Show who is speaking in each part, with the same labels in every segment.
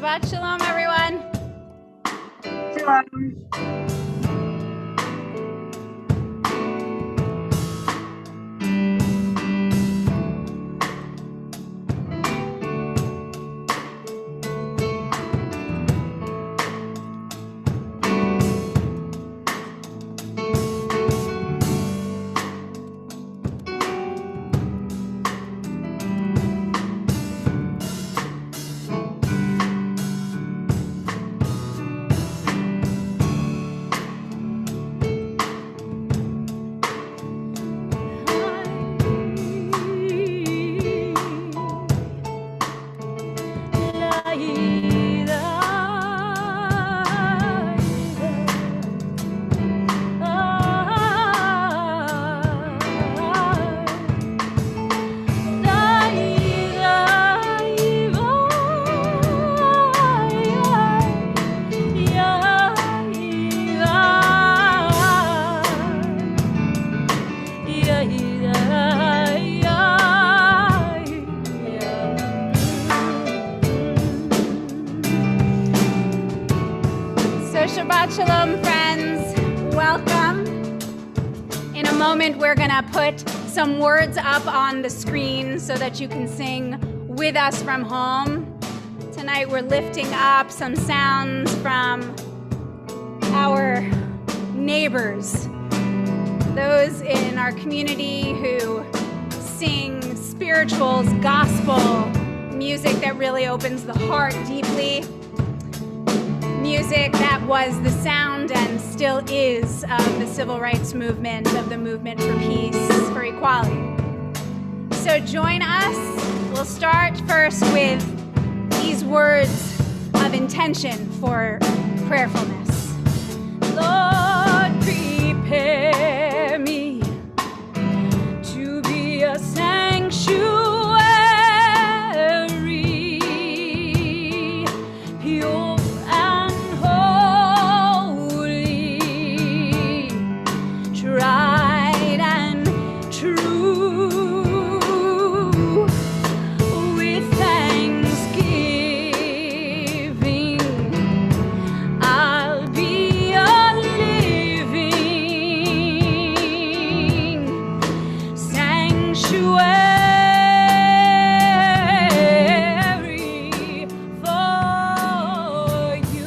Speaker 1: Shabbat Shalom, everyone.
Speaker 2: Shalom.
Speaker 1: Shabbat Shalom, friends. Welcome. In a moment, we're going to put some words up on the screen so that you can sing with us from home. Tonight, we're lifting up some sounds from our neighbors, those in our community who sing spirituals, gospel, music that really opens the heart deeply. Music that was the sound and still is of the civil rights movement, of the movement for peace, for equality. So join us. We'll start first with these words of intention for prayerfulness. Lord, prepare me to be a sanctuary, pure tried and true, with thanksgiving, I'll be a living sanctuary for you.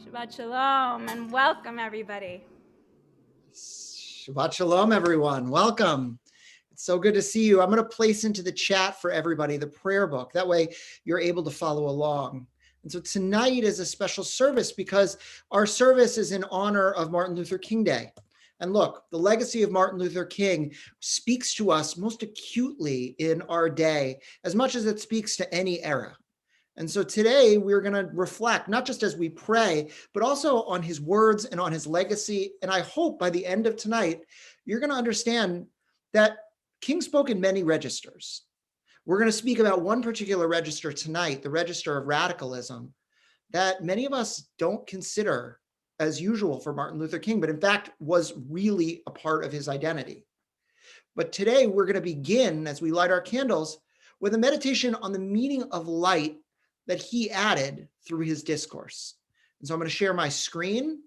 Speaker 1: Shabbat Shalom and welcome, everybody.
Speaker 3: Shabbat Shalom, everyone. Welcome. It's so good to see you. I'm going to place into the chat for everybody the prayer book. That way you're able to follow along. And so tonight is a special service because our service is in honor of Martin Luther King Day. And look, the legacy of Martin Luther King speaks to us most acutely in our day, as much as it speaks to any era. And so today we're going to reflect, not just as we pray, but also on his words and on his legacy. And I hope by the end of tonight, you're going to understand that King spoke in many registers. We're going to speak about one particular register tonight, the register of radicalism, that many of us don't consider as usual for Martin Luther King, but in fact was really a part of his identity. But today we're going to begin, as we light our candles, with a meditation on the meaning of light that he added through his discourse. And so I'm going to share my screen,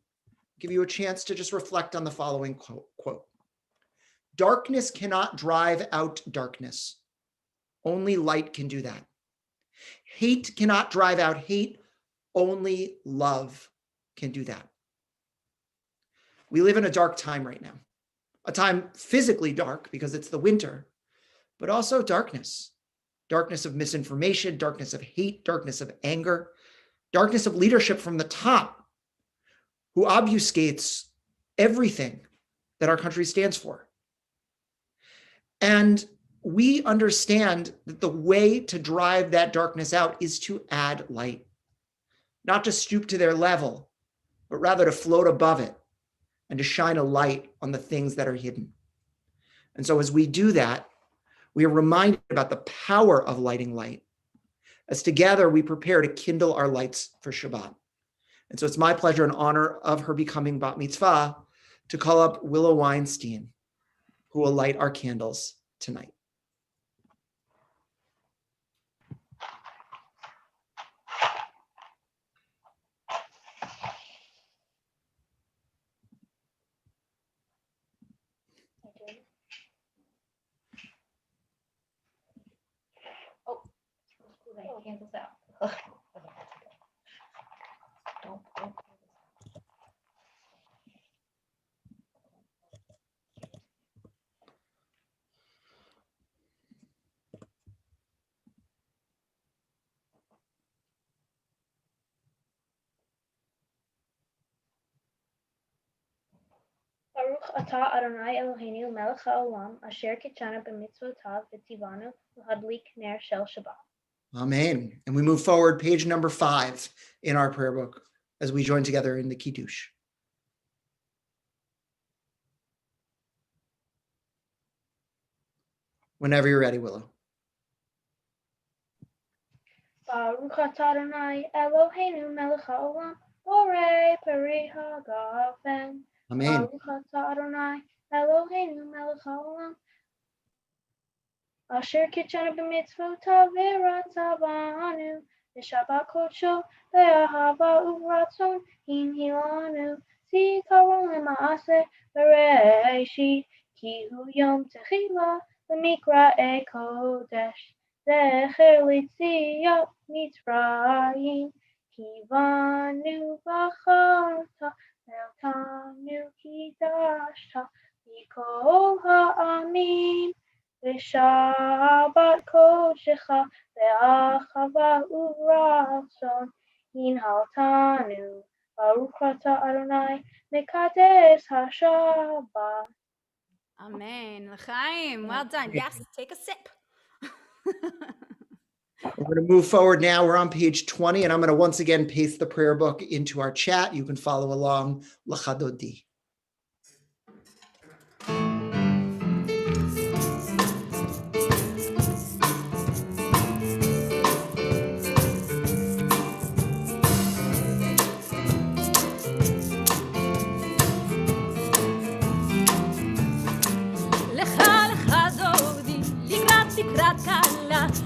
Speaker 3: give you a chance to just reflect on the following quote. Darkness cannot drive out darkness. Only light can do that. Hate cannot drive out hate. Only love can do that. We live in a dark time right now, a time physically dark because it's the winter, but also darkness of misinformation, darkness of hate, darkness of anger, darkness of leadership from the top who obfuscates everything that our country stands for. And we understand that the way to drive that darkness out is to add light, not to stoop to their level, but rather to float above it and to shine a light on the things that are hidden. And so as we do that, we are reminded about the power of lighting light, as together we prepare to kindle our lights for Shabbat. And so it's my pleasure and honor of her becoming bat mitzvah to call up Willow Weinstein, who will light our candles tonight.
Speaker 2: Candles out. Don't.
Speaker 4: Baruch atah Adonai Eloheinu melech haolam asher kitshanu b'mitzvotav v'tzivanu l'hadlik ner shel Shabbat.
Speaker 3: Amen. And we move forward, page number 5 in our prayer book as we join together in the Kiddush. Whenever you're ready, Willow.
Speaker 4: Baruch atah Adonai Eloheinu melech haolam borei peri hagafen.
Speaker 3: Amen.
Speaker 4: Baruch atah Adonai Eloheinu melech haolam asher kitshanu b'mitzvotav v'ratzah banu v'shabbat kodsho v'ahava uvratzon hinhilanu zikaron lema'aseh bereishit ki hu yom techila v'mikra'e kodesh zecher litziat mitzrayim kivanu b'charta ve'otanu kidashta mikol ha'amim V'shabbat kodshecha ve'achava uvratzon hinhaltanu Baruch atah Adonai mekadesh haShabbat.
Speaker 1: Amen. L'chaim. Well done. Yes, take a sip.
Speaker 3: We're going to move forward now. We're on page 20, and I'm going to once again paste the prayer book into our chat. You can follow along. L'chadodi.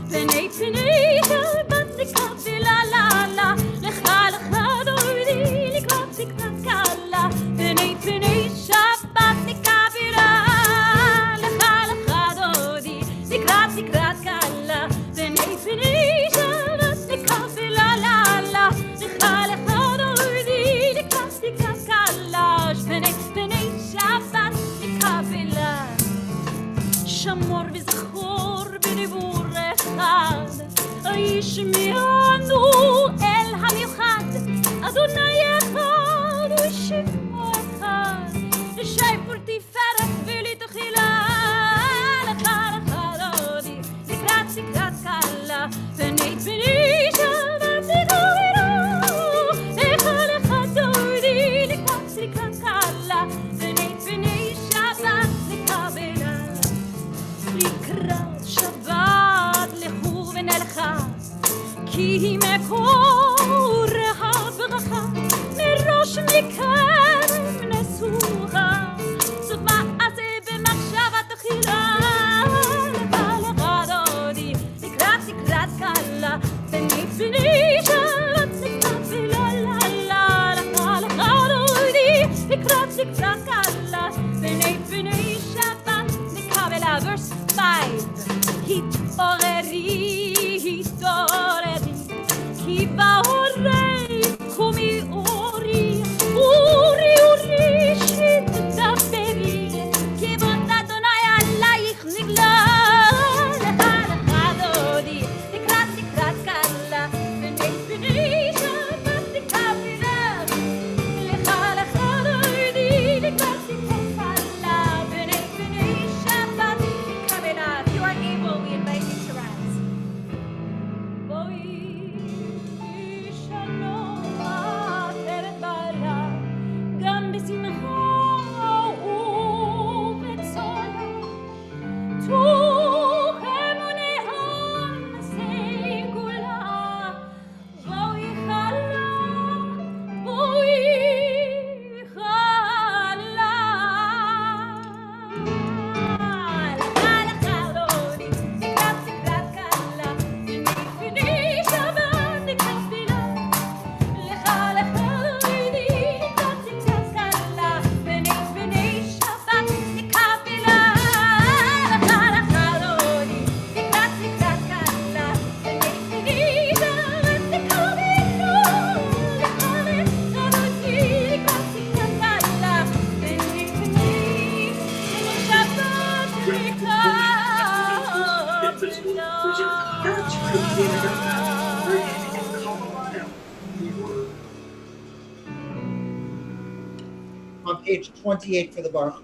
Speaker 5: פני פני שבת לקבילה לה לה לך לך דודי לקראת לקראת קלה פני פני שבת לקבילה לך לך דודי לקראת לקראת קלה פני פני שבת לקבילה לה לה לך לך דודי לקראת לקראת קלה פני פני שבת לקבילה שמור וזכור בדיבור אחד ישמענו אל המיוחד אדוני אחד ושמו אחד שפור תפארת ולתחילה לך לך דודי לקראת לקראת קלה פני פני כי מקור הברכה מראש מכרם נשואה זאת מעשה במחשבה תחילה לך דודי לקראת קלה בני שבת נקרא לה לך דודי לקראת קלה בני שבת נקרא verse 5 התעוררי כי בהורי קומי אורי שתדברי כי באות אדוני עלייך נגלה לך דודי לקראת קלה בני שבת נקרא לה לך דודי לקראת קלה בני שבת נקרא לה. If you are able, we invite you to rise. גם בשמחה ובצער
Speaker 3: On page 28 for the Baruch.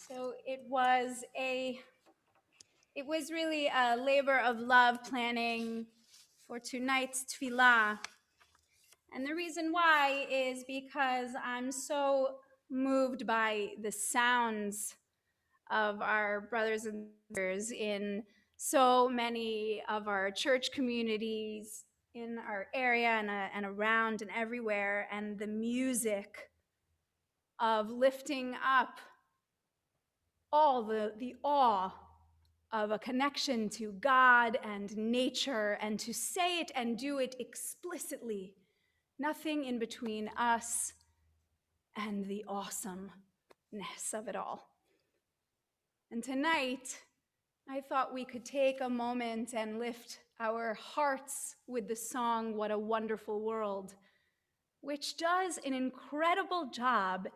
Speaker 1: So it was really a labor of love planning for tonight's tefillah. And the reason why is because I'm so moved by the sounds of our brothers and sisters in so many of our church communities in our area and around and everywhere, and the music of lifting up all the awe of a connection to God and nature, and to say it and do it explicitly, nothing in between us and the awesomeness of it all. And tonight, I thought we could take a moment and lift our hearts with the song, What a Wonderful World, which does an incredible job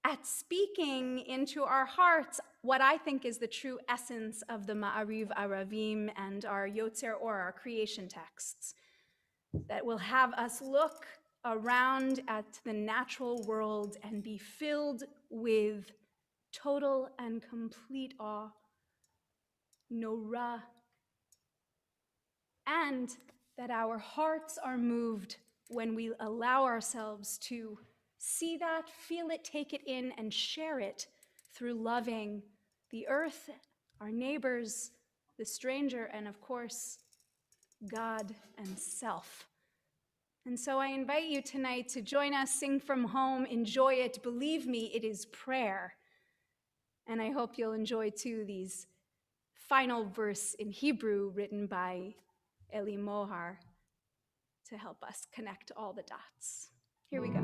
Speaker 1: at speaking into our hearts what I think is the true essence of the Ma'ariv Aravim and our Yotzer, or our creation texts, that will have us look around at the natural world and be filled with total and complete awe, Norah, and that our hearts are moved when we allow ourselves to see that, feel it, take it in, and share it through loving the earth, our neighbors, the stranger, and of course, God and self. And so I invite you tonight to join us, sing from home, enjoy it. Believe me, it is prayer. And I hope you'll enjoy too these final verse in Hebrew written by Eli Mohar to help us connect all the dots. Here we go.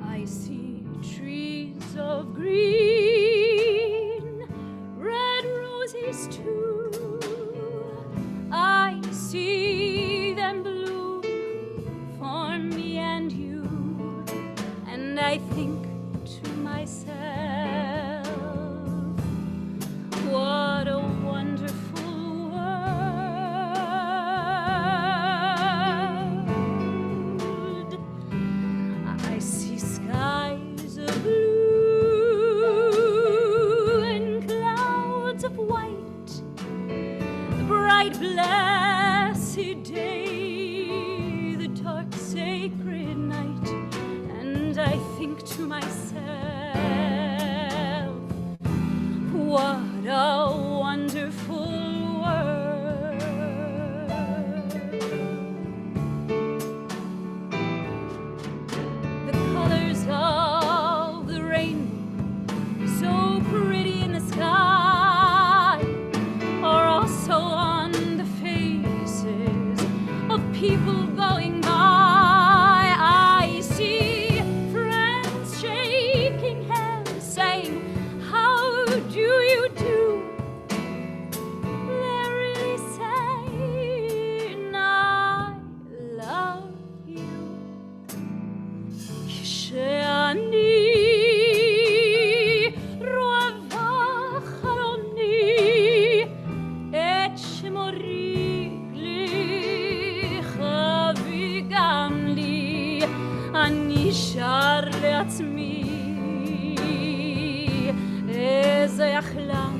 Speaker 5: I see trees of green, red roses too. I see them bloom for me and you, and I think to myself, what a wonderful world. I see skies of blue and clouds of white, bright blessed day, the dark sacred night, and I think to myself, what a wonderful world. The colors of the rainbow, so pretty in the sky, are also on the faces of people going by. I see friends shaking hands, saying, how do you do? They're really saying, I love you. כשאני רואה בחלומי את שמורי לך וגם לי, אני שר לעצמי איזה יחלם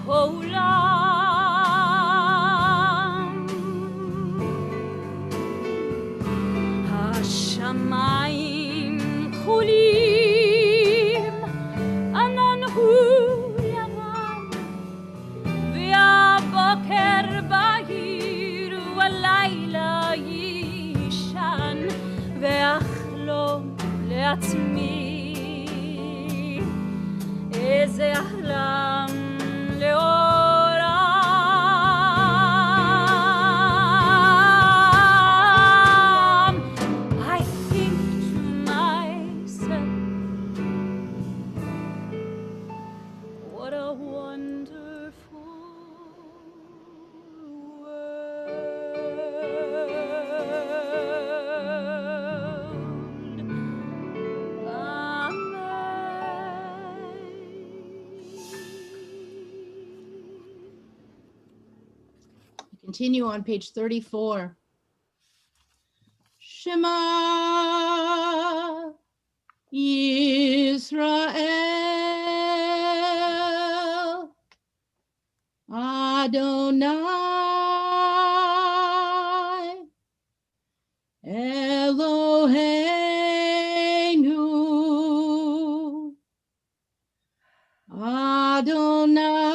Speaker 5: העולם. השמיים כחולים, ענן הוא לבן, והבוקר בהיר והלילה ישן, ואחלום לעצמי איזה יחלם לעולם. I think to myself, what a wonderful world.
Speaker 6: Continue on page 34. Shema Yisrael Adonai Eloheinu Adonai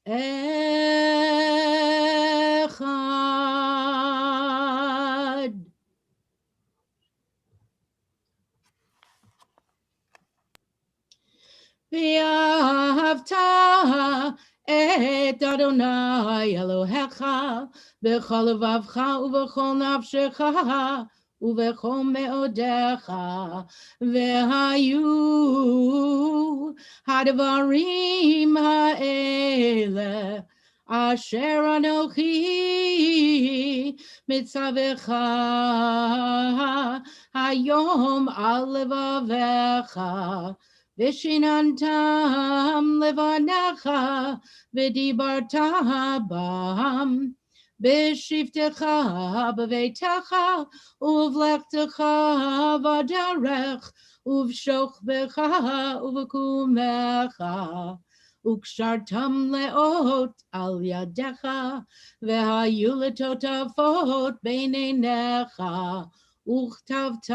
Speaker 6: Echad. V'ahavta et Adonai Elohecha b'chol levavcha u'b'chol nafshecha u'b'chol me'odecha v'hayu hadvarim ha'ele asher anochi mitzavecha hayom al levavecha Vishinantam levanecha v'dibarta bam b'shivtecha b'veitecha uvlechtecha v'derech uvshochbecha uvkumecha וקשרתם לאות על ידיך, והיו לטוטפות בין עיניך, וכתבתם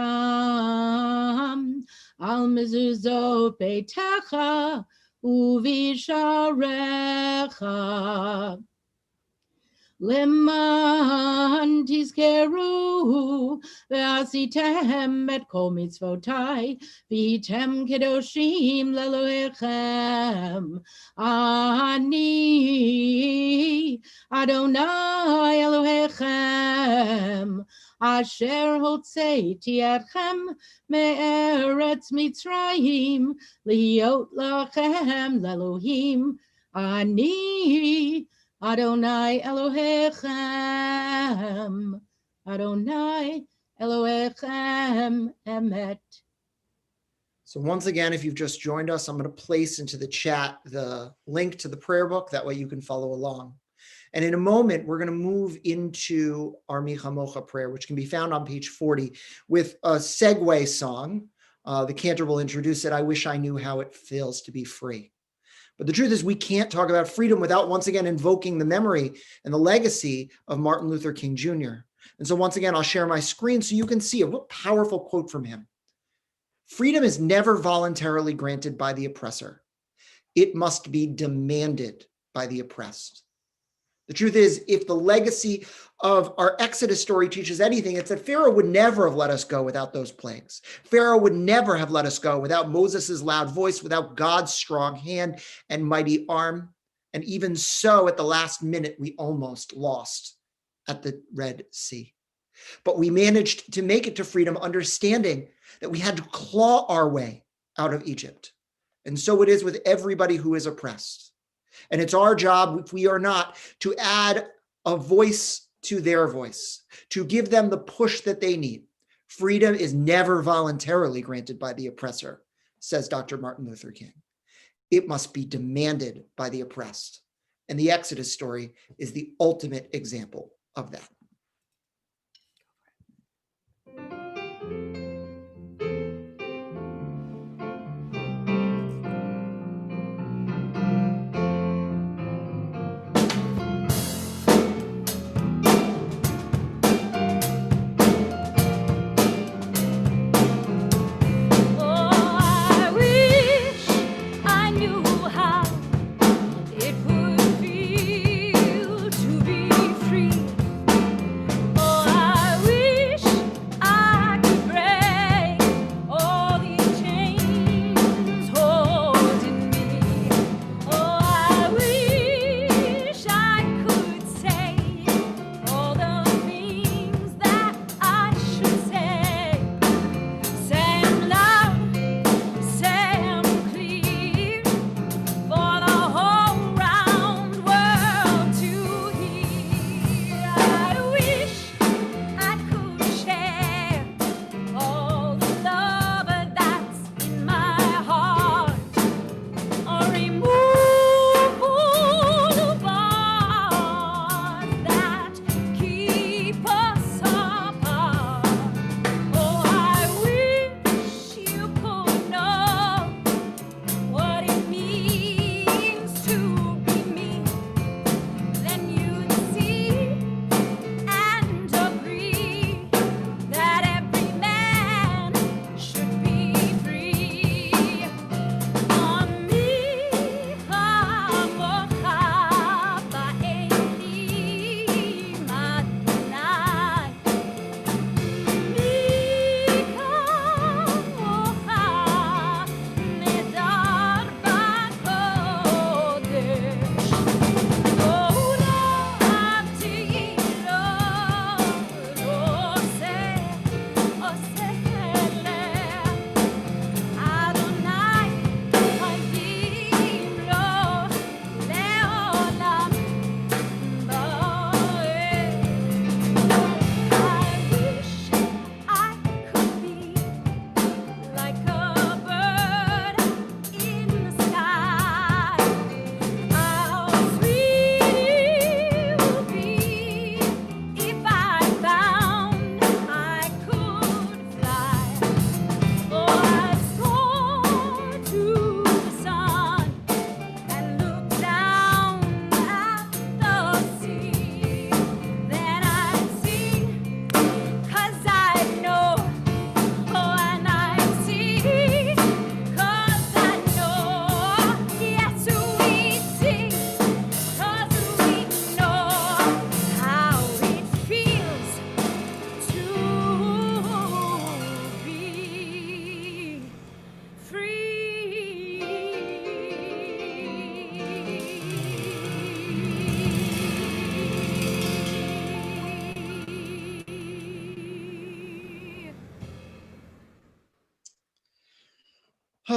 Speaker 6: על מזוזות ביתך ובשעריך. למען תזכרו ועשיתם את כל מצוותיי, והייתם קדושים לאלוהיכם. אני אדוני אלוהיכם, אשר הוצאתי אתכם מארץ מצרים, להיות לכם לאלוהים. אני Adonai Elohechem, Adonai Elohechem Emet.
Speaker 3: So once again, if you've just joined us, I'm going to place into the chat the link to the prayer book. That way you can follow along. And in a moment, we're going to move into our Mi Chamocha prayer, which can be found on page 40 with a segue song. The cantor will introduce it. I wish I knew how it feels to be free. But the truth is, we can't talk about freedom without once again invoking the memory and the legacy of Martin Luther King Jr. And so once again, I'll share my screen so you can see a powerful quote from him. Freedom is never voluntarily granted by the oppressor. It must be demanded by the oppressed. The truth is, if the legacy of our Exodus story teaches anything, it's that Pharaoh would never have let us go without those plagues. Pharaoh would never have let us go without Moses' loud voice, without God's strong hand and mighty arm. And even so, at the last minute, we almost lost at the Red Sea. But we managed to make it to freedom, understanding that we had to claw our way out of Egypt. And so it is with everybody who is oppressed. And it's our job, if we are not, to add a voice to their voice, to give them the push that they need. Freedom is never voluntarily granted by the oppressor, says Dr. Martin Luther King. It must be demanded by the oppressed. And the Exodus story is the ultimate example of that.
Speaker 5: It would feel to be free.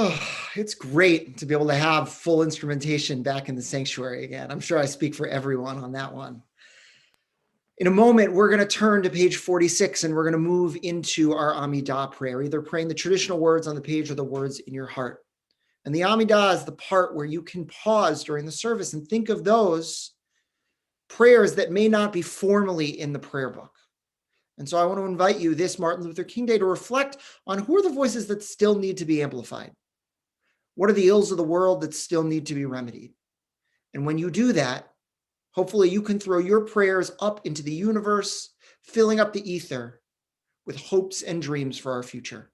Speaker 3: Oh, it's great to be able to have full instrumentation back in the sanctuary again. I'm sure I speak for everyone on that one. In a moment, we're going to turn to page 46 and we're going to move into our Amidah prayer, either praying the traditional words on the page or the words in your heart. And the Amidah is the part where you can pause during the service and think of those prayers that may not be formally in the prayer book. And so I want to invite you this Martin Luther King Day to reflect on who are the voices that still need to be amplified. What are the ills of the world that still need to be remedied? And when you do that, hopefully you can throw your prayers up into the universe, filling up the ether with hopes and dreams for our future.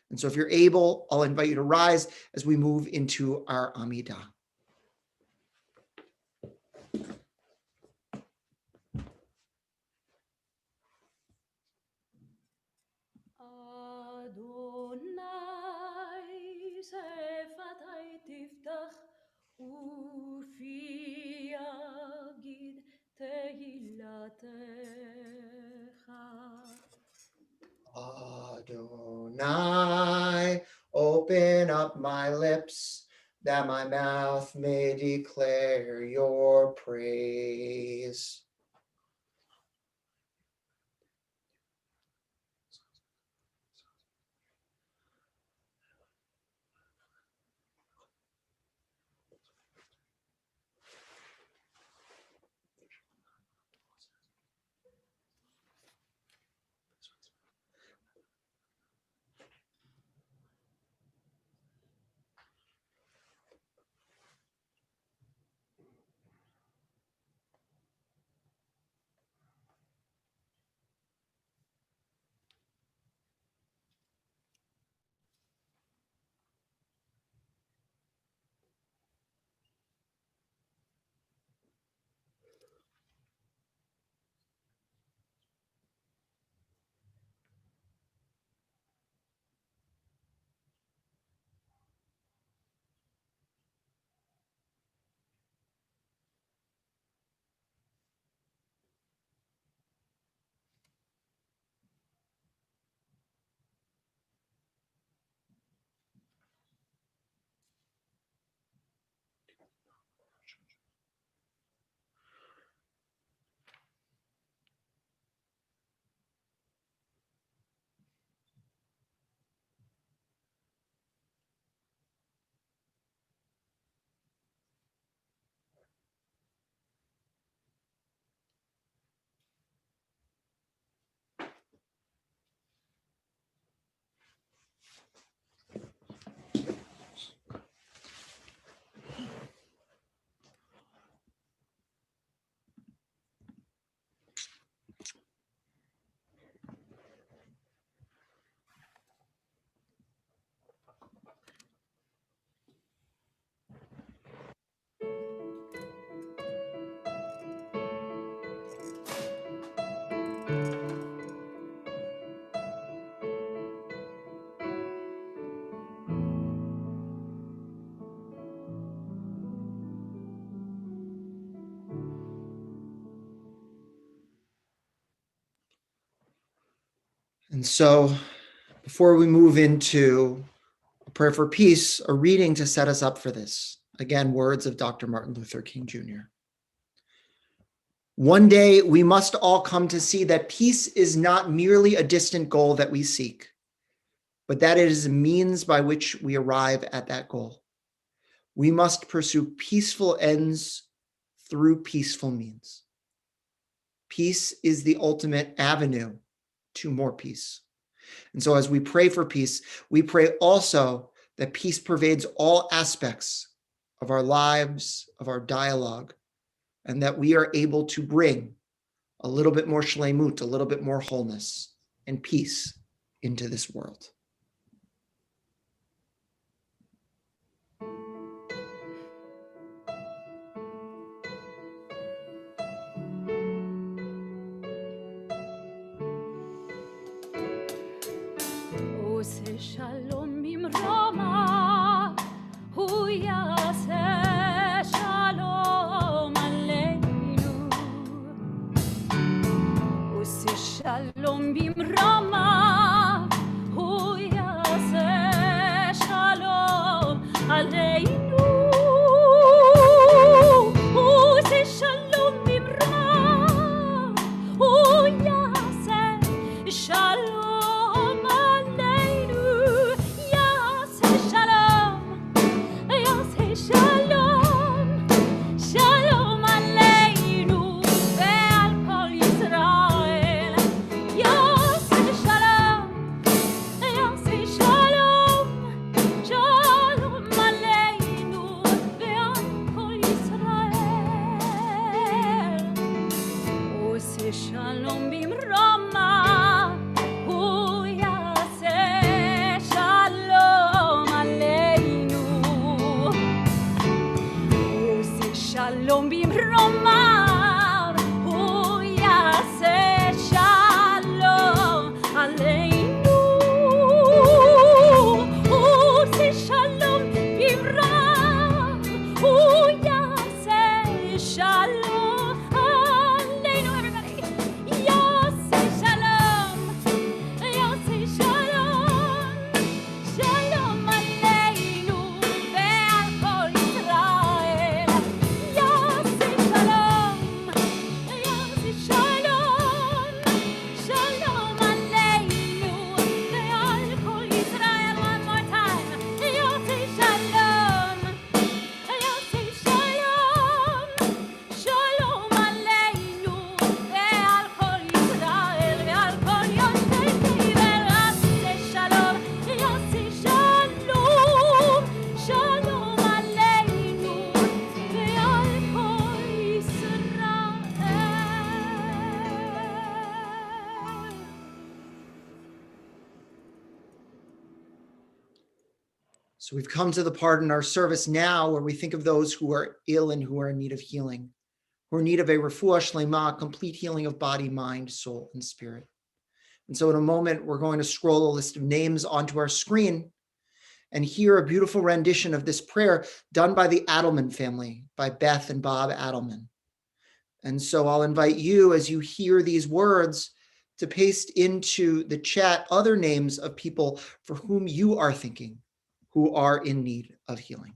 Speaker 3: And so if you're able, I'll invite you to rise as we move into our Amidah. Adonai, open up my lips, that my mouth may declare your praise. And so before we move into a prayer for peace, a reading to set us up for this. Again, words of Dr. Martin Luther King Jr. One day we must all come to see that peace is not merely a distant goal that we seek, but that it is a means by which we arrive at that goal. We must pursue peaceful ends through peaceful means. Peace is the ultimate avenue to more peace. And so as we pray for peace, we pray also that peace pervades all aspects of our lives, of our dialogue, and that we are able to bring a little bit more shleimut, a little bit more wholeness and peace into this world.
Speaker 5: עושה שלום במרומה, הוא יעשה שלום עלינו. עושה שלום במרומה, הוא עלינו, עושה שלום במרום, הוא יעשה שלום עלינו, יעשה שלום, יעשה שלום, שלום עלינו ועל כל ישראל, יעשה שלום, יעשה שלום, שלום עלינו ועל כל ישראל. עושה שלום במרומה, הוא יעשה שלום עלינו. עושה שלום במרומיו, הוא יעשה שלום עלינו. עושה שלום במרומיו, הוא יעשה שלום עלינו. Everybody, יעשה שלום, יעשה שלום, שלום עלינו ועל כל ישראל. יעשה שלום, יעשה שלום, שלום עלינו ועל כל ישראל. One more time. יעשה שלום, יעשה שלום, שלום עלינו ועל כל ישראל ועל כל יושבי תבל. יעשה שלום, יעשה שלום, שלום עלינו ועל כל ישראל.
Speaker 3: So we've come to the part in our service now where we think of those who are ill and who are in need of healing, who are in need of a refuah shlema, complete healing of body, mind, soul, and spirit. And so in a moment, we're going to scroll a list of names onto our screen and hear a beautiful rendition of this prayer done by the Adelman family, by Beth and Bob Adelman. And so I'll invite you, as you hear these words, to paste into the chat other names of people for whom you are thinking, who are in need of healing.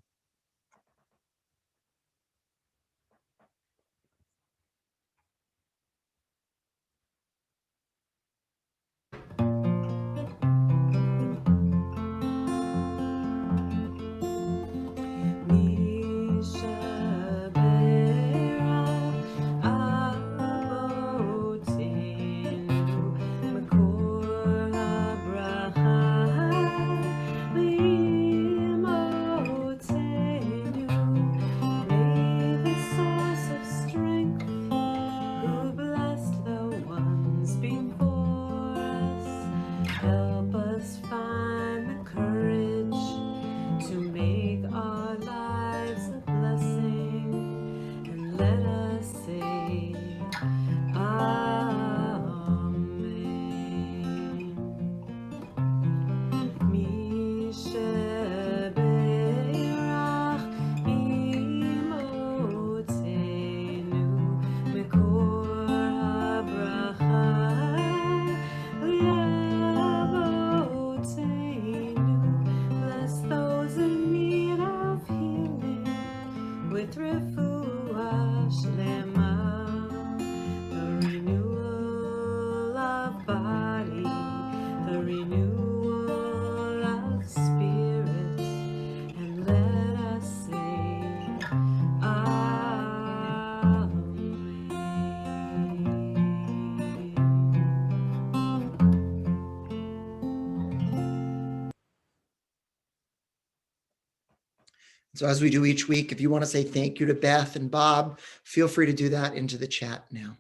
Speaker 3: So as we do each week, if you want to say thank you to Beth and Bob, feel free to do that into the chat now.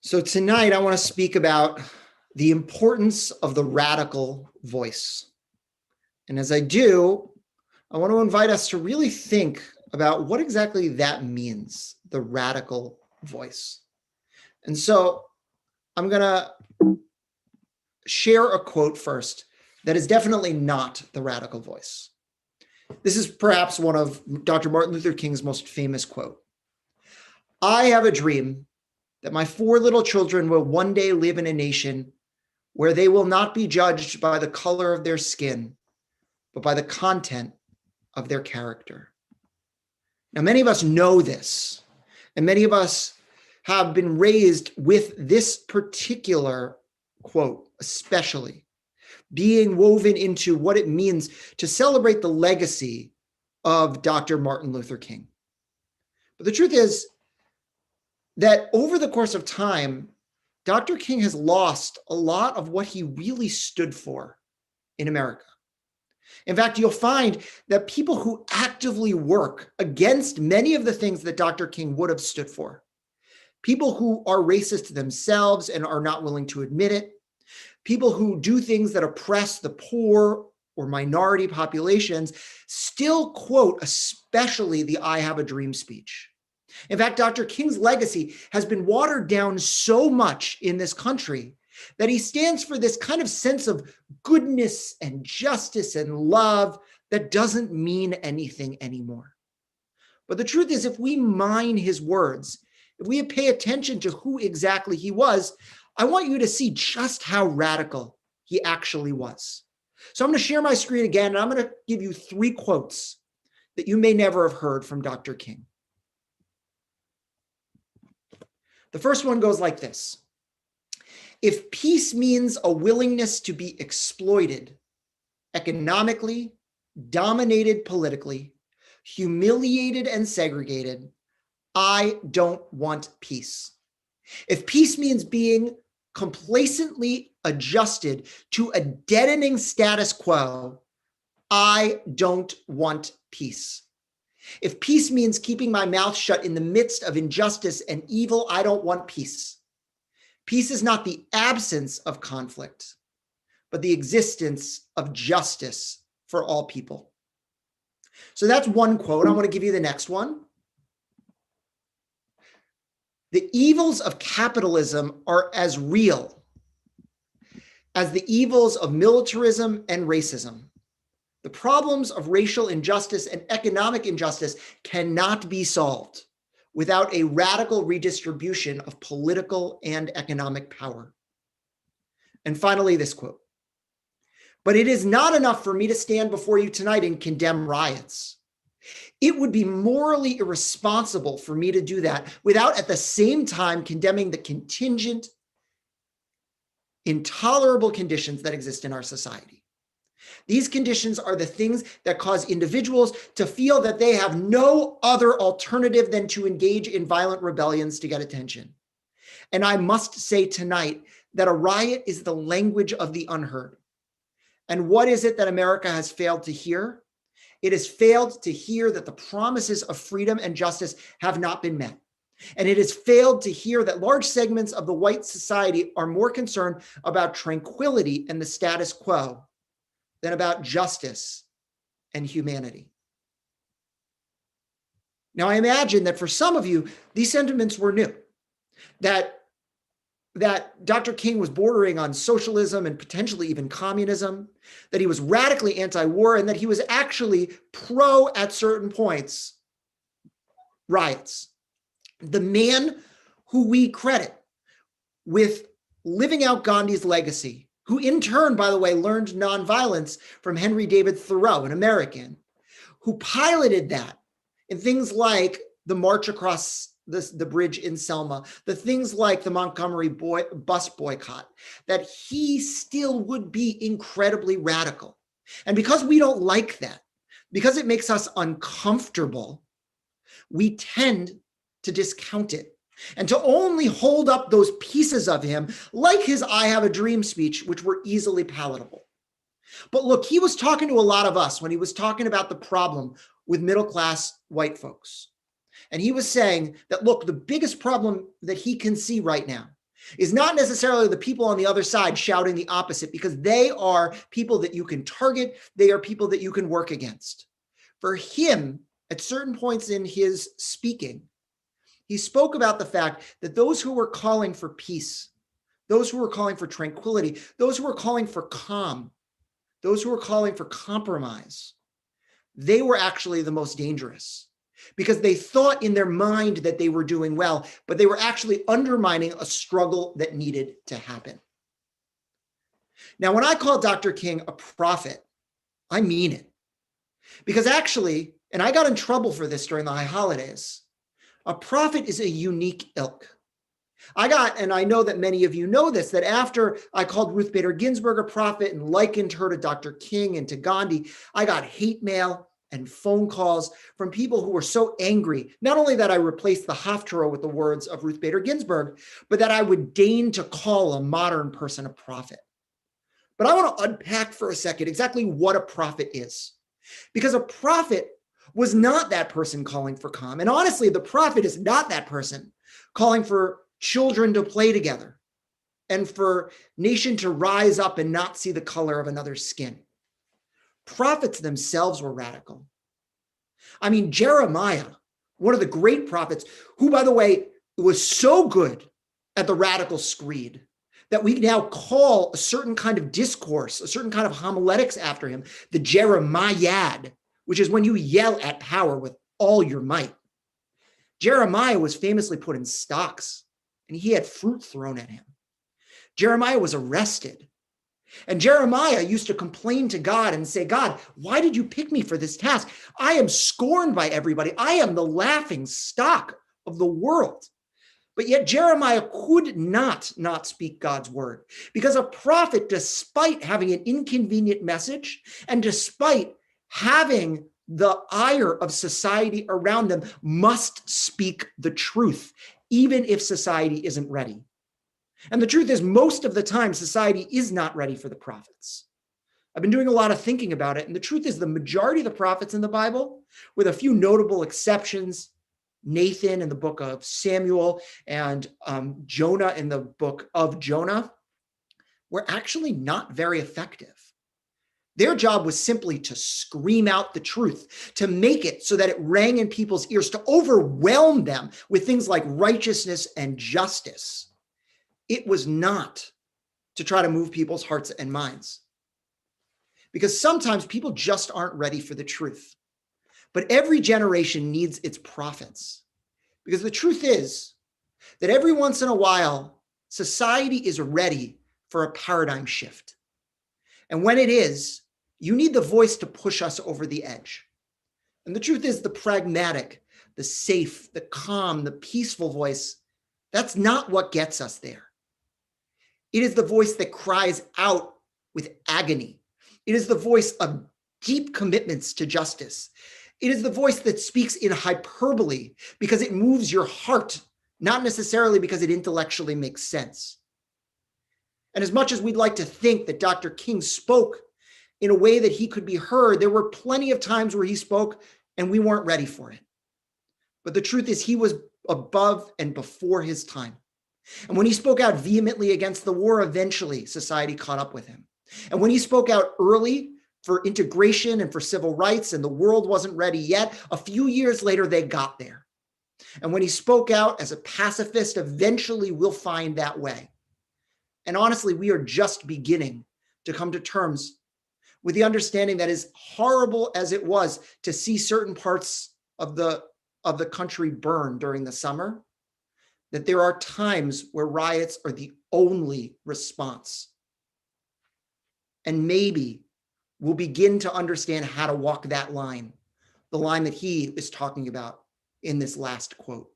Speaker 3: So tonight I want to speak about the importance of the radical voice. And as I do, I want to invite us to really think about what exactly that means, the radical voice. And so I'm going to share a quote first that is definitely not the radical voice. This is perhaps one of Dr. Martin Luther King's most famous quote. I have a dream that my 4 little children will one day live in a nation where they will not be judged by the color of their skin, but by the content of their character. Now, many of us know this, and many of us have been raised with this particular quote, especially being woven into what it means to celebrate the legacy of Dr. Martin Luther King. But the truth is that over the course of time, Dr. King has lost a lot of what he really stood for in America. In fact, you'll find that people who actively work against many of the things that Dr. King would have stood for, people who are racist themselves and are not willing to admit it, people who do things that oppress the poor or minority populations, still quote, especially the I Have a Dream speech. In fact, Dr. King's legacy has been watered down so much in this country that he stands for this kind of sense of goodness and justice and love that doesn't mean anything anymore. But the truth is, if we mine his words, if we pay attention to who exactly he was, I want you to see just how radical he actually was. So I'm going to share my screen again, and I'm going to give you 3 quotes that you may never have heard from Dr. King. The first one goes like this. If peace means a willingness to be exploited economically, dominated politically, humiliated and segregated, I don't want peace. If peace means being complacently adjusted to a deadening status quo, I don't want peace. If peace means keeping my mouth shut in the midst of injustice and evil, I don't want peace. Peace is not the absence of conflict, but the existence of justice for all people. So that's one quote. I want to give you the next one. The evils of capitalism are as real as the evils of militarism and racism. The problems of racial injustice and economic injustice cannot be solved without a radical redistribution of political and economic power. And finally, this quote. But it is not enough for me to stand before you tonight and condemn riots. It would be morally irresponsible for me to do that without at the same time condemning the contingent, intolerable conditions that exist in our society. These conditions are the things that cause individuals to feel that they have no other alternative than to engage in violent rebellions to get attention. And I must say tonight that a riot is the language of the unheard. And what is it that America has failed to hear? It has failed to hear that the promises of freedom and justice have not been met. And it has failed to hear that large segments of the white society are more concerned about tranquility and the status quo than about justice and humanity. Now, I imagine that for some of you, these sentiments were new, that Dr. King was bordering on socialism and potentially even communism, that he was radically anti-war, and that he was actually pro, at certain points, riots. The man who we credit with living out Gandhi's legacy, who in turn, by the way, learned nonviolence from Henry David Thoreau, an American, who piloted that in things like the March Across the bridge in Selma, the things like the Montgomery bus boycott, that he still would be incredibly radical. And because we don't like that, because it makes us uncomfortable, we tend to discount it and to only hold up those pieces of him, like his I Have a Dream speech, which were easily palatable. But look, he was talking to a lot of us when he was talking about the problem with middle-class white folks. And he was saying that, look, the biggest problem that he can see right now is not necessarily the people on the other side shouting the opposite, because they are people that you can target. They are people that you can work against. For him, at certain points in his speaking, he spoke about the fact that those who were calling for peace, those who were calling for tranquility, those who were calling for calm, those who were calling for compromise, they were actually the most dangerous, because they thought in their mind that they were doing well, but they were actually undermining a struggle that needed to happen. Now, when I call Dr. King a prophet, I mean it. Because actually, and I got in trouble for this during the high holidays, a prophet is a unique ilk. And I know that many of you know this, that after I called Ruth Bader Ginsburg a prophet and likened her to Dr. King and to Gandhi, I got hate mail and phone calls from people who were so angry, not only that I replaced the Haftarah with the words of Ruth Bader Ginsburg, but that I would deign to call a modern person a prophet. But I want to unpack for a second exactly what a prophet is. Because a prophet was not that person calling for calm. And honestly, the prophet is not that person calling for children to play together and for nation to rise up and not see the color of another's skin. Prophets themselves were radical. I mean, Jeremiah, one of the great prophets, who, by the way, was so good at the radical screed that we now call a certain kind of discourse, a certain kind of homiletics after him, the Jeremiad, which is when you yell at power with all your might. Jeremiah was famously put in stocks, and he had fruit thrown at him. Jeremiah was arrested. And Jeremiah used to complain to God and say, God, why did you pick me for this task? I am scorned by everybody. I am the laughing stock of the world. But yet Jeremiah could not speak God's word, because a prophet, despite having an inconvenient message and despite having the ire of society around them, must speak the truth, even if society isn't ready. And the truth is, most of the time, society is not ready for the prophets. I've been doing a lot of thinking about it, and the truth is the majority of the prophets in the Bible, with a few notable exceptions, Nathan in the book of Samuel and Jonah in the book of Jonah, were actually not very effective. Their job was simply to scream out the truth, to make it so that it rang in people's ears, to overwhelm them with things like righteousness and justice. It was not to try to move people's hearts and minds. Because sometimes people just aren't ready for the truth. But every generation needs its prophets. Because the truth is that every once in a while, society is ready for a paradigm shift. And when it is, you need the voice to push us over the edge. And the truth is, the pragmatic, the safe, the calm, the peaceful voice, that's not what gets us there. It is the voice that cries out with agony. It is the voice of deep commitments to justice. It is the voice that speaks in hyperbole because it moves your heart, not necessarily because it intellectually makes sense. And as much as we'd like to think that Dr. King spoke in a way that he could be heard, there were plenty of times where he spoke and we weren't ready for it. But the truth is, he was above and before his time. And when he spoke out vehemently against the war, eventually society caught up with him. And when he spoke out early for integration and for civil rights, and the world wasn't ready yet, a few years later, they got there. And when he spoke out as a pacifist, eventually we'll find that way. And honestly, we are just beginning to come to terms with the understanding that, as horrible as it was to see certain parts of the country burn during the summer, that there are times where riots are the only response. And maybe we'll begin to understand how to walk that line, the line that he is talking about in this last quote.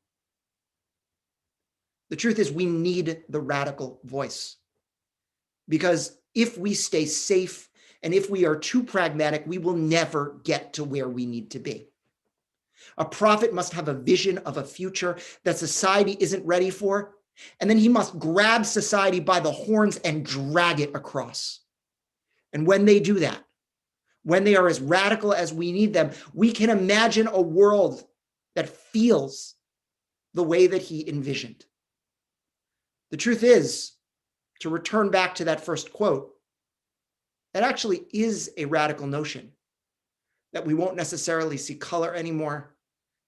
Speaker 3: The truth is, we need the radical voice, because if we stay safe and if we are too pragmatic, we will never get to where we need to be. A prophet must have a vision of a future that society isn't ready for, and then he must grab society by the horns and drag it across. And when they do that, when they are as radical as we need them, we can imagine a world that feels the way that he envisioned. The truth is, to return back to that first quote, that actually is a radical notion, that we won't necessarily see color anymore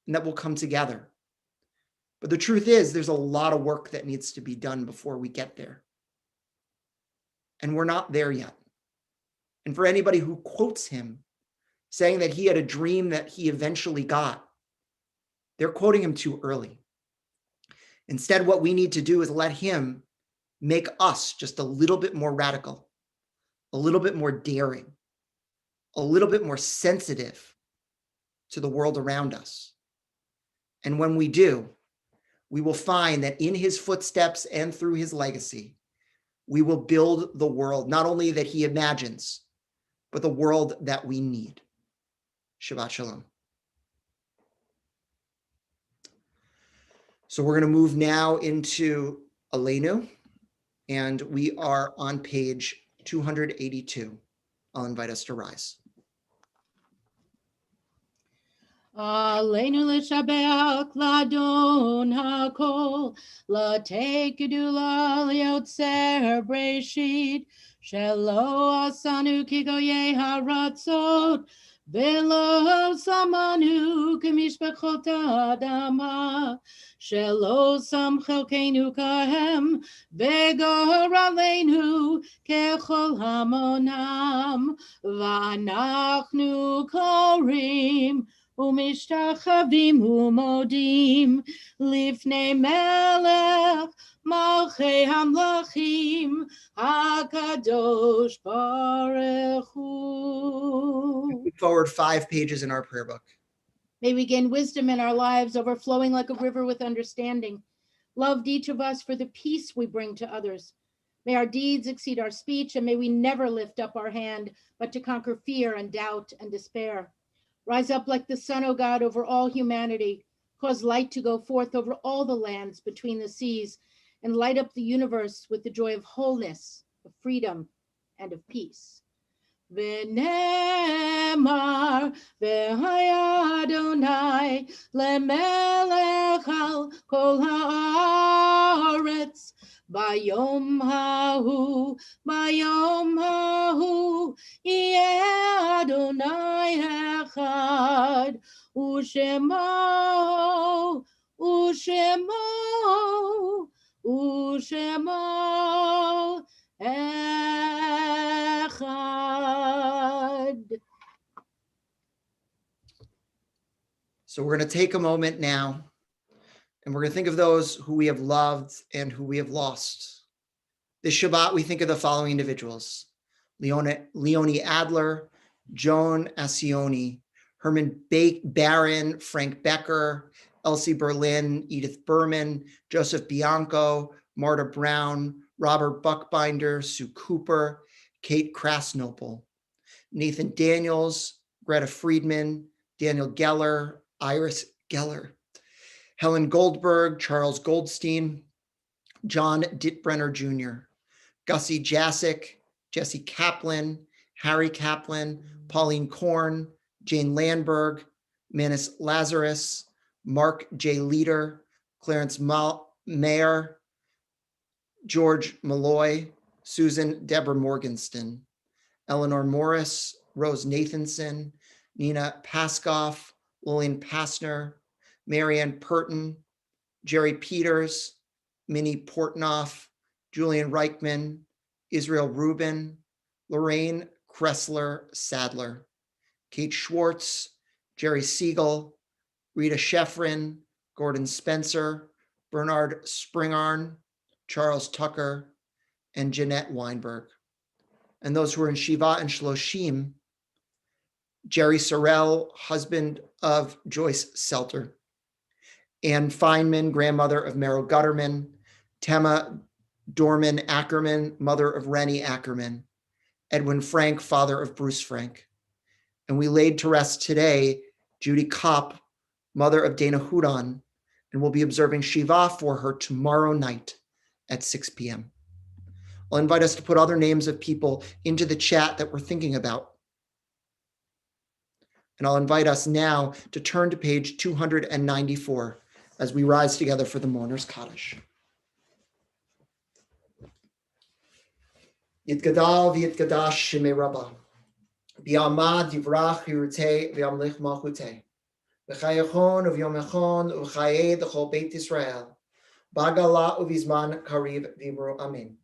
Speaker 3: and that we'll come together. But the truth is, there's a lot of work that needs to be done before we get there. And we're not there yet. And for anybody who quotes him saying that he had a dream that he eventually got, they're quoting him too early. Instead, what we need to do is let him make us just a little bit more radical, a little bit more daring, a little bit more sensitive to the world around us. And when we do, we will find that in his footsteps and through his legacy, we will build the world, not only that he imagines, but the world that we need. Shabbat Shalom. So we're going to move now into Aleinu, and we are on page 282. I'll invite us to rise.
Speaker 6: Aleinu l'shabeach l'adon hakol, l'tei gedula liotzer breshit, shelo asanu kigoyei haratzot, velo samanu k'mishpachot ha'adama, shelo sam chelkeinu kahem, v'gor aleinu kechol hamonam, v'anachnu korim, ומשתחווים ומודים לפני מלך מלכי המלכים הקדוש ברוך הוא.
Speaker 3: Forward 5 pages in our prayer book.
Speaker 6: May we gain wisdom in our lives, overflowing like a river with understanding. Loved each of us for the peace we bring to others. May our deeds exceed our speech, and may we never lift up our hand, but to conquer fear and doubt and despair. Rise up like the sun, O God, over all humanity. Cause light to go forth over all the lands between the seas, and light up the universe with the joy of wholeness, of freedom, and of peace. V'nemar v'haya Adonai lemelech al kol haaretz bayom hahu yeh Adonai echad u'shemo echad.
Speaker 3: So we're going to take a moment now, and we're going to think of those who we have loved and who we have lost. This Shabbat, we think of the following individuals: Leonie Adler, Joan Asioni, Herman Barron, Frank Becker, Elsie Berlin, Edith Berman, Joseph Bianco, Marta Brown, Robert Buckbinder, Sue Cooper, Kate Krasnopel, Nathan Daniels, Greta Friedman, Daniel Geller, Iris Geller, Helen Goldberg, Charles Goldstein, John Dittbrenner Jr., Gussie Jasic, Jesse Kaplan, Harry Kaplan, Pauline Korn, Jane Landberg, Manus Lazarus, Mark J. Leader, Clarence Mayer, George Malloy, Susan Deborah Morgenstern, Eleanor Morris, Rose Nathanson, Nina Paskoff, Lillian Passner, Marianne Purton, Jerry Peters, Minnie Portnoff, Julian Reichman, Israel Rubin, Lorraine Kressler Sadler, Kate Schwartz, Jerry Siegel, Rita Sheffrin, Gordon Spencer, Bernard Springarn, Charles Tucker, and Jeanette Weinberg. And those who are in Shiva and Shloshim: Jerry Sorrell, husband of Joyce Selter, Ann Feynman, grandmother of Merrill Gutterman, Tema Dorman Ackerman, mother of Rennie Ackerman, Edwin Frank, father of Bruce Frank. And we laid to rest today Judy Kopp, mother of Dana Hudon, and we'll be observing Shiva for her tomorrow night at 6 p.m. I'll invite us to put other names of people into the chat that we're thinking about. And I'll invite us now to turn to page 294 as we rise together for the Mourner's Kaddish. Yitgadal v'yitgadash shemei Rabbah, b'yamad yivrach yirutei v'yamlich malchutei, v'chayachon uv'yomechon uv'chayei d'chol Beit Yisrael, b'agala uv'izman kariv v'imru amin.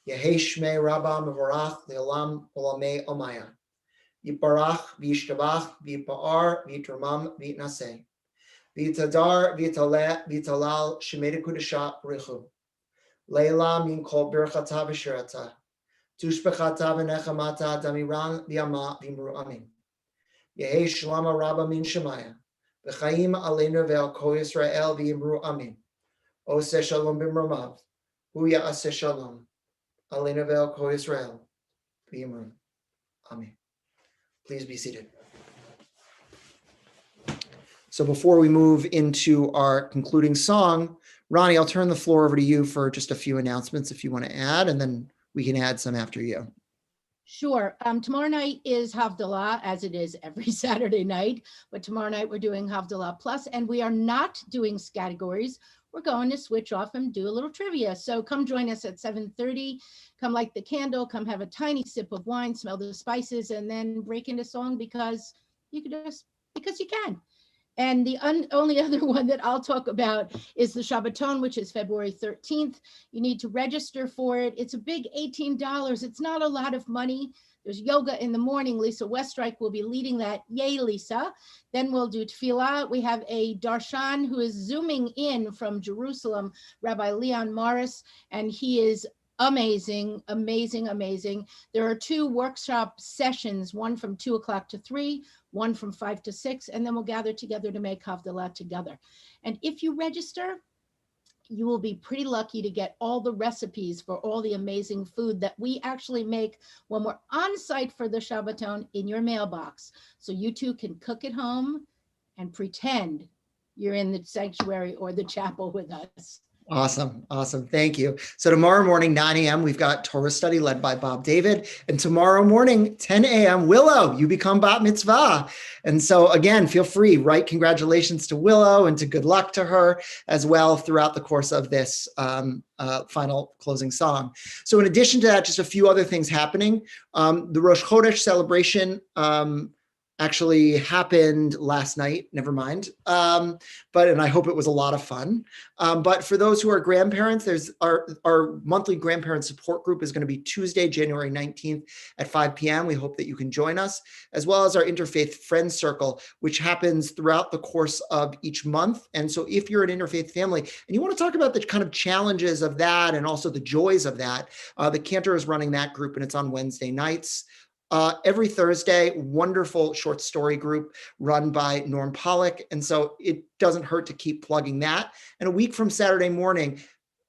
Speaker 3: Yehei shmei Rabbah mevorach le'olam olamei omaya. Yiparach v'yishtabach v'yipa'ar v'yitramam v'yitnaseh. V'yitadar v'yitalal shemei dekudasha richu. Leila min kol birchata v'shirata. Tushbechata v'nechamata damiran v'yama v'imru amin. Yehi shlama rabba min shemaya. V'chaim aleinu ve'al kol Yisrael v'imru amin. Oseh shalom b'mromav. Hu ya'aseh shalom. Aleinu ve'al kol Yisrael v'imru amin. Please be seated. So before we move into our concluding song, Ronnie, I'll turn the floor over to you for just a few announcements if you want to add, and then we can add some after you.
Speaker 6: Sure. Tomorrow night is Havdalah, as it is every Saturday night, but tomorrow night we're doing Havdalah Plus, and we are not doing categories. We're going to switch off and do a little trivia. So come join us at 7:30. Come light the candle, come have a tiny sip of wine, smell the spices, and then break into song because you can. And the only other one that I'll talk about is the Shabbaton, which is February 13th. You need to register for it. It's a big $18. It's not a lot of money. There's yoga in the morning. Lisa Westreich will be leading that. Yay, Lisa. Then we'll do tefillah. We have a darshan who is zooming in from Jerusalem, Rabbi Leon Morris, and he is amazing, amazing, amazing. There are 2 workshop sessions, one from 2 o'clock to 3, one from 5 to 6, and then we'll gather together to make Havdalah together. And if you register, you will be pretty lucky to get all the recipes for all the amazing food that we actually make when we're on site for the Shabbaton in your mailbox. So you too can cook at home and pretend you're in the sanctuary or the chapel with us.
Speaker 3: Awesome. Awesome. Thank you. So tomorrow morning, 9 a.m., we've got Torah study led by Bob David. And tomorrow morning, 10 a.m., Willow, you become bat mitzvah. And so again, feel free, write congratulations to Willow and to good luck to her as well throughout the course of this final closing song. So in addition to that, just a few other things happening. The Rosh Chodesh celebration actually happened last night, never mind. And I hope it was a lot of fun. But for those who are grandparents, there's our monthly grandparent support group is going to be Tuesday, January 19th at 5 p.m. We hope that you can join us, as well as our Interfaith Friends Circle, which happens throughout the course of each month. And so if you're an interfaith family and you want to talk about the kind of challenges of that and also the joys of that, the Cantor is running that group and it's on Wednesday nights. Every Thursday, wonderful short story group run by Norm Pollock. And so it doesn't hurt to keep plugging that. And a week from Saturday morning,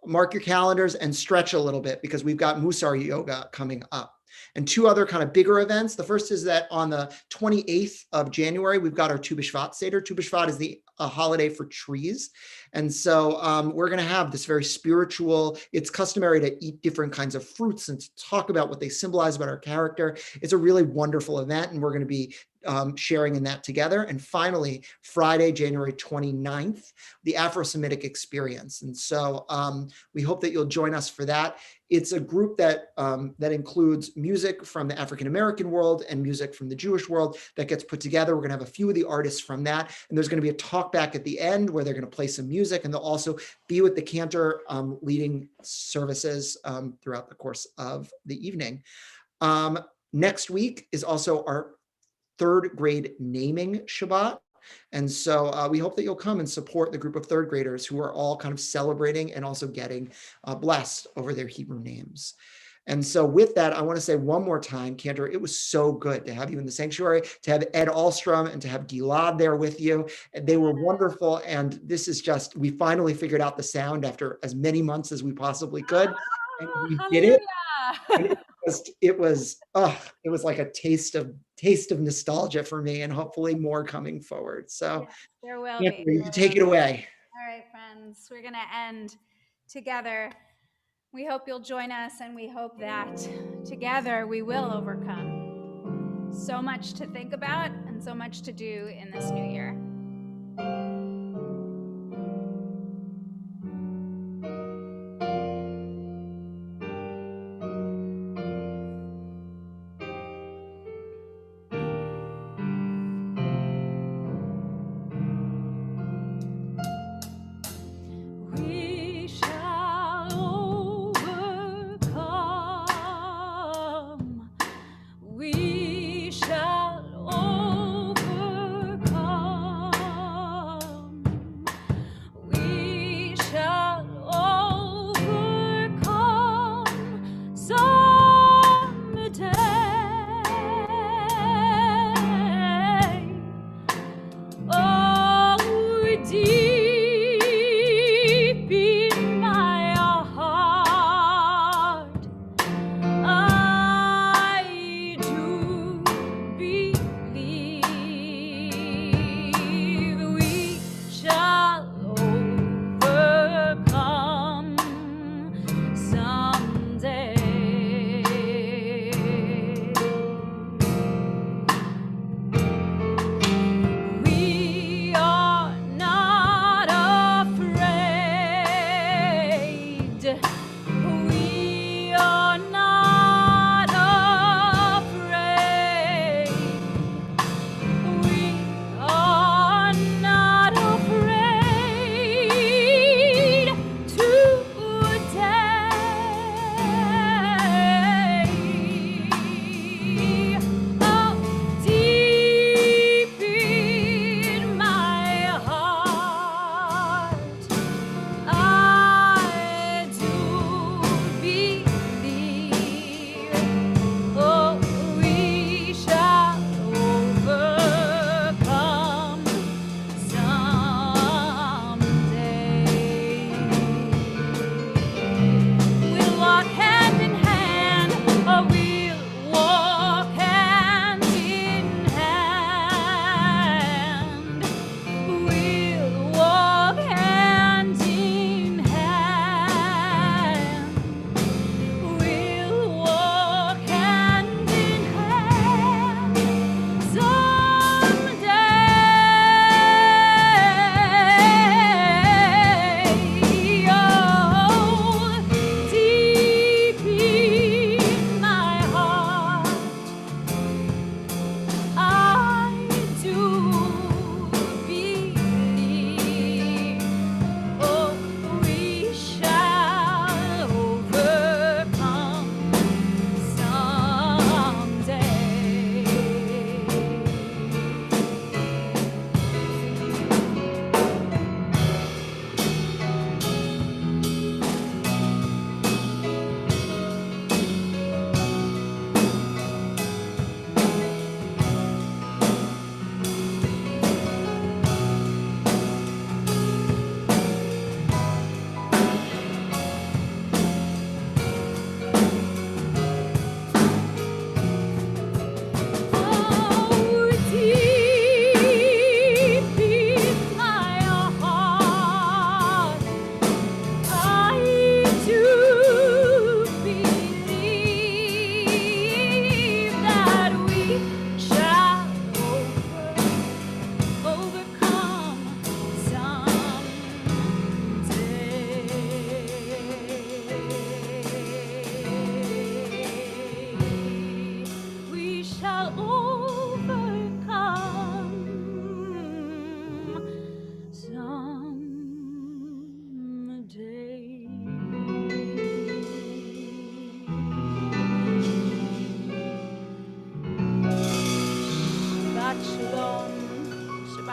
Speaker 3: mark your calendars and stretch a little bit because we've got Musar Yoga coming up. And 2 other kind of bigger events. The first is that on the 28th of January, we've got our Tu B'Shvat Seder. Tu B'Shvat is a holiday for trees. And so we're going to have this very spiritual, it's customary to eat different kinds of fruits and to talk about what they symbolize about our character. It's a really wonderful event, and we're going to be sharing in that together. And finally, Friday, January 29th, the Afro-Semitic Experience. And so we hope that you'll join us for that. It's a group that includes music from the African-American world and music from the Jewish world that gets put together. We're going to have a few of the artists from that. And there's going to be a talk back at the end where they're going to play some music, and they'll also be with the Cantor leading services throughout the course of the evening. Next week is also our 3rd grade naming Shabbat. And so we hope that you'll come and support the group of 3rd graders who are all kind of celebrating and also getting blessed over their Hebrew names. And so with that, I want to say one more time, Cantor, it was so good to have you in the sanctuary, to have Ed Ahlstrom and to have Gilad there with you. And they were wonderful. And this is just, we finally figured out the sound after as many months as we possibly could. And we did it. And it was like a taste of nostalgia for me, and hopefully more coming forward. So
Speaker 1: yes, there will
Speaker 3: Cantor,
Speaker 1: be.
Speaker 3: you take it away.
Speaker 1: All right, friends, we're going to end together. We hope you'll join us, and we hope that together we will overcome. So much to think about and so much to do in this new year.
Speaker 5: We shall overcome. We shall overcome.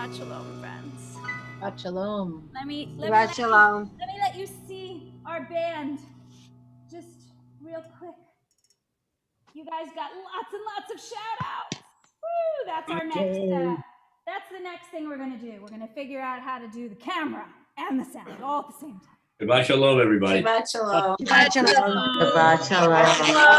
Speaker 5: Shabbat Shalom, friends.
Speaker 6: Shabbat Shalom.
Speaker 5: Let me let you see our band just real quick. You guys got lots and lots of shout outs. Woo! That's our next that's the next thing we're gonna do. We're gonna figure out how to do the camera and the sound all at the same time.
Speaker 7: Shabbat Shalom, everybody.
Speaker 8: Shabbat Shalom.
Speaker 6: Shabbat Shalom.
Speaker 8: Shabbat Shalom.